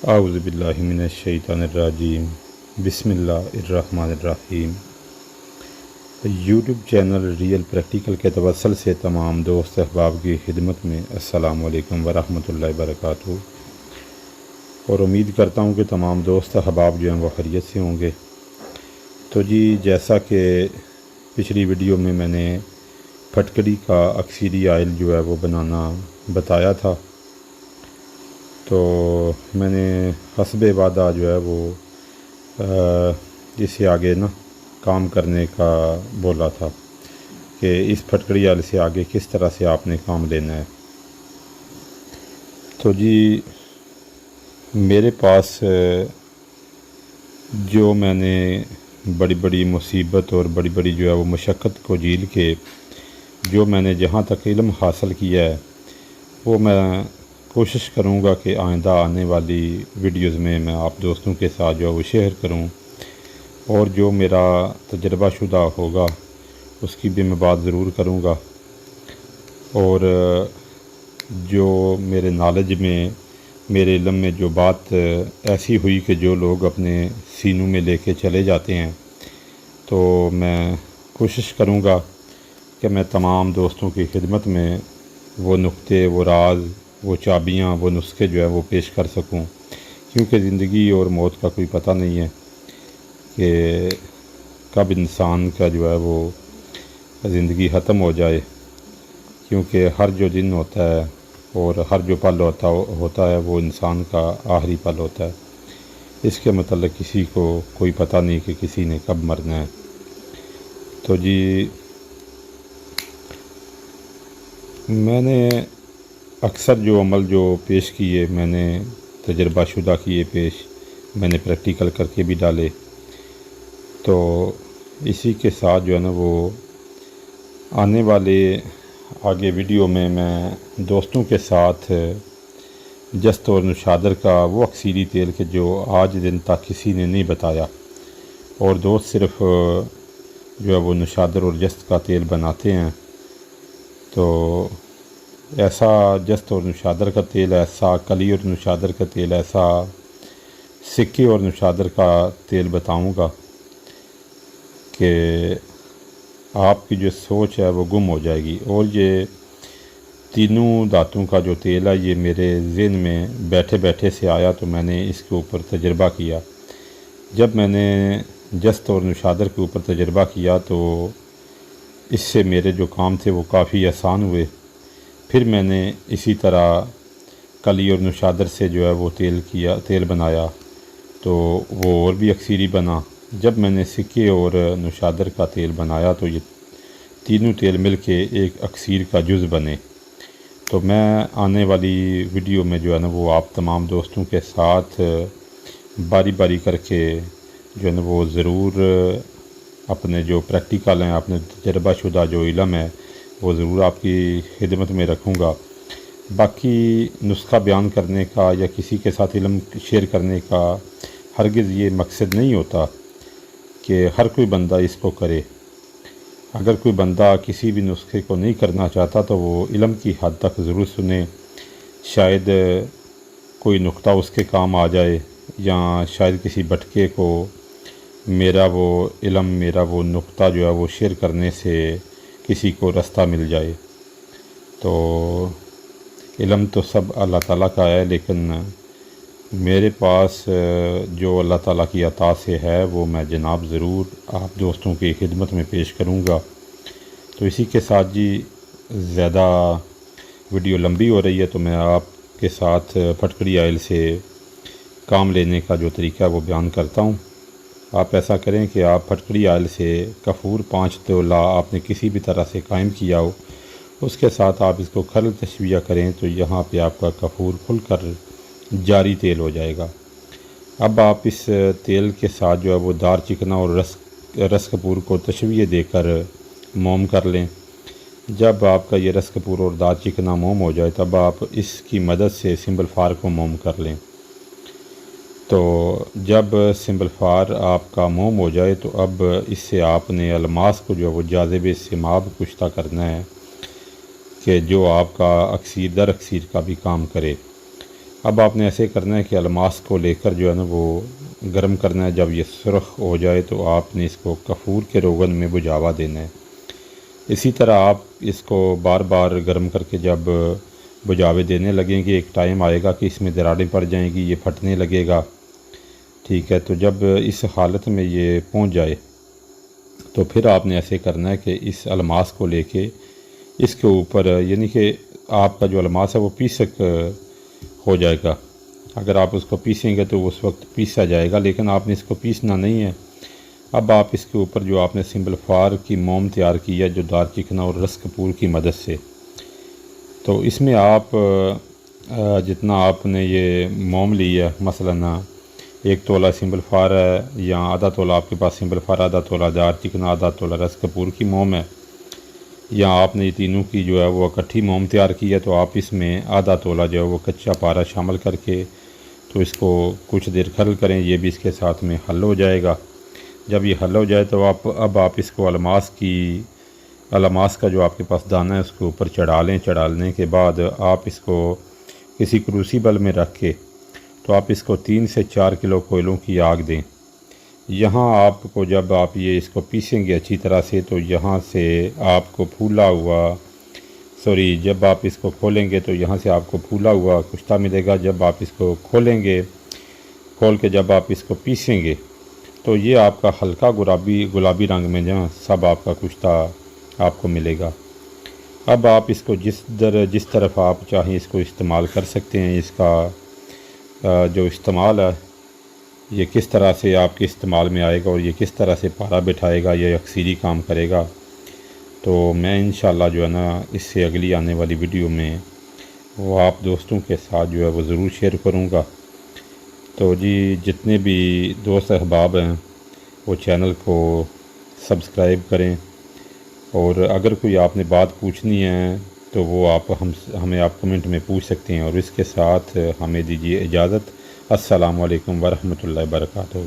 اعوذ باللہ من الشیطان الرجیم بسم اللہ الرحمن الرحیم۔ یوٹیوب چینل ریئل پریکٹیکل کے توسل سے تمام دوست احباب کی خدمت میں السلام علیکم ورحمۃ اللہ وبرکاتہ، اور امید کرتا ہوں کہ تمام دوست احباب جو ہیں وہ خیریت سے ہوں گے۔ تو جی، جیسا کہ پچھلی ویڈیو میں میں نے پھٹکڑی کا اکثیری آئل جو ہے وہ بنانا بتایا تھا، تو میں نے حسب وعدہ جو ہے وہ اس سے آگے کام کرنے کا بولا تھا کہ اس پھٹکڑی آئل سے آگے کس طرح سے آپ نے کام لینا ہے۔ تو جی، میرے پاس جو میں نے بڑی بڑی مصیبت اور بڑی بڑی جو ہے وہ مشقت کو جھیل کے جو میں نے جہاں تک علم حاصل کیا ہے، وہ میں کوشش کروں گا کہ آئندہ آنے والی ویڈیوز میں آپ دوستوں کے ساتھ جو ہے وہ شیئر کروں، اور جو میرا تجربہ شدہ ہوگا اس کی بھی میں بات ضرور کروں گا، اور جو میرے نالج میں، میرے علم میں جو بات ایسی ہوئی کہ جو لوگ اپنے سینوں میں لے کے چلے جاتے ہیں، تو میں کوشش کروں گا کہ میں تمام دوستوں کی خدمت میں وہ نقطے، وہ راز، وہ چابیاں، وہ نسخے جو ہے وہ پیش کر سکوں، کیونکہ زندگی اور موت کا کوئی پتہ نہیں ہے کہ کب انسان کا جو ہے وہ زندگی ختم ہو جائے، کیونکہ ہر جو دن ہوتا ہے اور ہر جو پل ہوتا ہے وہ انسان کا آخری پل ہوتا ہے۔ اس کے متعلق کسی کو کوئی پتہ نہیں کہ کسی نے کب مرنا ہے۔ تو جی، میں نے اکثر جو عمل جو پیش کیے، میں نے تجربہ شدہ کیے پیش، میں نے پریکٹیکل کر کے بھی ڈالے، تو اسی کے ساتھ جو ہے وہ آنے والے آگے ویڈیو میں دوستوں کے ساتھ جست اور نشادر کا وہ اکثیری تیل کہ جو آج دن تک کسی نے نہیں بتایا، اور دوست صرف جو ہے وہ نشادر اور جست کا تیل بناتے ہیں، تو ایسا جست اور نشادر کا تیل، ایسا کلی اور نشادر کا تیل، ایسا سکے اور نشادر کا تیل بتاؤں گا کہ آپ کی جو سوچ ہے وہ گم ہو جائے گی۔ اور یہ تینوں دھاتوں کا جو تیل ہے، یہ میرے ذہن میں بیٹھے بیٹھے سے آیا، تو میں نے اس کے اوپر تجربہ کیا۔ جب میں نے جست اور نشادر کے اوپر تجربہ کیا تو اس سے میرے جو کام تھے وہ کافی آسان ہوئے۔ پھر میں نے اسی طرح کلی اور نشادر سے جو ہے وہ تیل بنایا، تو وہ اور بھی اکثیری بنا۔ جب میں نے سکے اور نشادر کا تیل بنایا تو یہ تینوں تیل مل کے ایک اکثیر کا جز بنے۔ تو میں آنے والی ویڈیو میں جو ہے وہ آپ تمام دوستوں کے ساتھ باری باری کر کے جو ہے وہ ضرور اپنے جو پریکٹیکل ہیں، اپنے تجربہ شدہ جو علم ہے وہ ضرور آپ کی خدمت میں رکھوں گا۔ باقی نسخہ بیان کرنے کا یا کسی کے ساتھ علم شیئر کرنے کا ہرگز یہ مقصد نہیں ہوتا کہ ہر کوئی بندہ اس کو کرے۔ اگر کوئی بندہ کسی بھی نسخے کو نہیں کرنا چاہتا تو وہ علم کی حد تک ضرور سنے، شاید کوئی نقطہ اس کے کام آ جائے، یا شاید کسی بھٹکے کو میرا وہ علم، میرا وہ نقطہ جو ہے وہ شیئر کرنے سے کسی کو رستہ مل جائے۔ تو علم تو سب اللہ تعالیٰ کا ہے، لیکن میرے پاس جو اللہ تعالیٰ کی عطا سے ہے وہ میں جناب ضرور آپ دوستوں کی خدمت میں پیش کروں گا۔ تو اسی کے ساتھ جی، زیادہ ویڈیو لمبی ہو رہی ہے تو میں آپ کے ساتھ پھٹکڑی آئل سے کام لینے کا جو طریقہ ہے وہ بیان کرتا ہوں۔ آپ ایسا کریں کہ آپ پھٹکڑی آئل سے کافور 5 تولہ آپ نے کسی بھی طرح سے قائم کیا ہو، اس کے ساتھ آپ اس کو کھل تشویہ کریں تو یہاں پہ آپ کا کافور کھل کر جاری تیل ہو جائے گا۔ اب آپ اس تیل کے ساتھ جو ہے وہ دار چکنا اور رس کپور کو تشویہ دے کر موم کر لیں۔ جب آپ کا یہ رس کپور اور دار چکنا موم ہو جائے تب آپ اس کی مدد سے سمبل فار کو موم کر لیں۔ تو جب سمبل فار آپ کا موم ہو جائے تو اب اس سے آپ نے الماس کو جو ہے وہ جاذب سماب کشتہ کرنا ہے کہ جو آپ کا اکثیر در اکثیر کا بھی کام کرے۔ اب آپ نے ایسے کرنا ہے کہ الماس کو لے کر جو ہے نا وہ گرم کرنا ہے۔ جب یہ سرخ ہو جائے تو آپ نے اس کو کافور کے روغن میں بجھاوا دینا ہے۔ اسی طرح آپ اس کو بار بار گرم کر کے جب بجھاوے دینے لگیں گے، ایک ٹائم آئے گا کہ اس میں دراڑیں پڑ جائیں گی، یہ پھٹنے لگے گا، ٹھیک ہے۔ تو جب اس حالت میں یہ پہنچ جائے تو پھر آپ نے ایسے کرنا ہے کہ اس الماس کو لے کے اس کے اوپر، یعنی کہ آپ کا جو الماس ہے وہ پیسک ہو جائے گا۔ اگر آپ اس کو پیسیں گے تو اس وقت پیسا جائے گا، لیکن آپ نے اس کو پیسنا نہیں ہے۔ اب آپ اس کے اوپر جو آپ نے سمبل فار کی موم تیار کی ہے، جو دار چکنا اور رس کپور کی مدد سے، تو اس میں آپ جتنا آپ نے یہ موم لی ہے، مثلاً 1 تولہ سمبل فار ہے یا آدھا تولہ آپ کے پاس سمبل فار، آدھا تولہ دار چکنا، آدھا تولہ رس کپور کی موم ہے، یا آپ نے یہ تینوں کی جو ہے وہ اکٹھی موم تیار کی ہے، تو آپ اس میں آدھا تولہ جو ہے وہ کچا پارا شامل کر کے تو اس کو کچھ دیر کھرل کریں، یہ بھی اس کے ساتھ میں حل ہو جائے گا۔ جب یہ حل ہو جائے تو اب آپ اس کو الماس کا جو آپ کے پاس دانہ ہے اس کے اوپر چڑھا لیں۔ چڑھالنے کے بعد آپ اس کو کسی کروسیبل میں رکھ کے تو آپ اس کو 3 سے 4 کلو کوئلوں کی آگ دیں۔ یہاں آپ کو جب آپ یہ اس کو پیسیں گے اچھی طرح سے تو یہاں سے آپ کو جب آپ اس کو کھولیں گے تو یہاں سے آپ کو پھولا ہوا کشتہ ملے گا۔ جب آپ اس کو کھول کے جب آپ اس کو پیسیں گے تو یہ آپ کا ہلکا گلابی رنگ میں جہاں سب آپ کا کشتہ آپ کو ملے گا۔ اب آپ اس کو جس طرف آپ چاہیں اس کو استعمال کر سکتے ہیں۔ اس کا جو استعمال ہے یہ کس طرح سے آپ کے استعمال میں آئے گا اور یہ کس طرح سے پارا بٹھائے گا، یہ یکسیری کام کرے گا، تو میں انشاءاللہ جو ہے نا اس سے اگلی آنے والی ویڈیو میں وہ آپ دوستوں کے ساتھ جو ہے وہ ضرور شیئر کروں گا۔ تو جی جتنے بھی دوست احباب ہیں وہ چینل کو سبسکرائب کریں، اور اگر کوئی آپ نے بات پوچھنی ہے تو وہ ہمیں آپ کمنٹ میں پوچھ سکتے ہیں، اور اس کے ساتھ ہمیں دیجیے اجازت۔ السلام علیکم ورحمۃ اللہ وبرکاتہ۔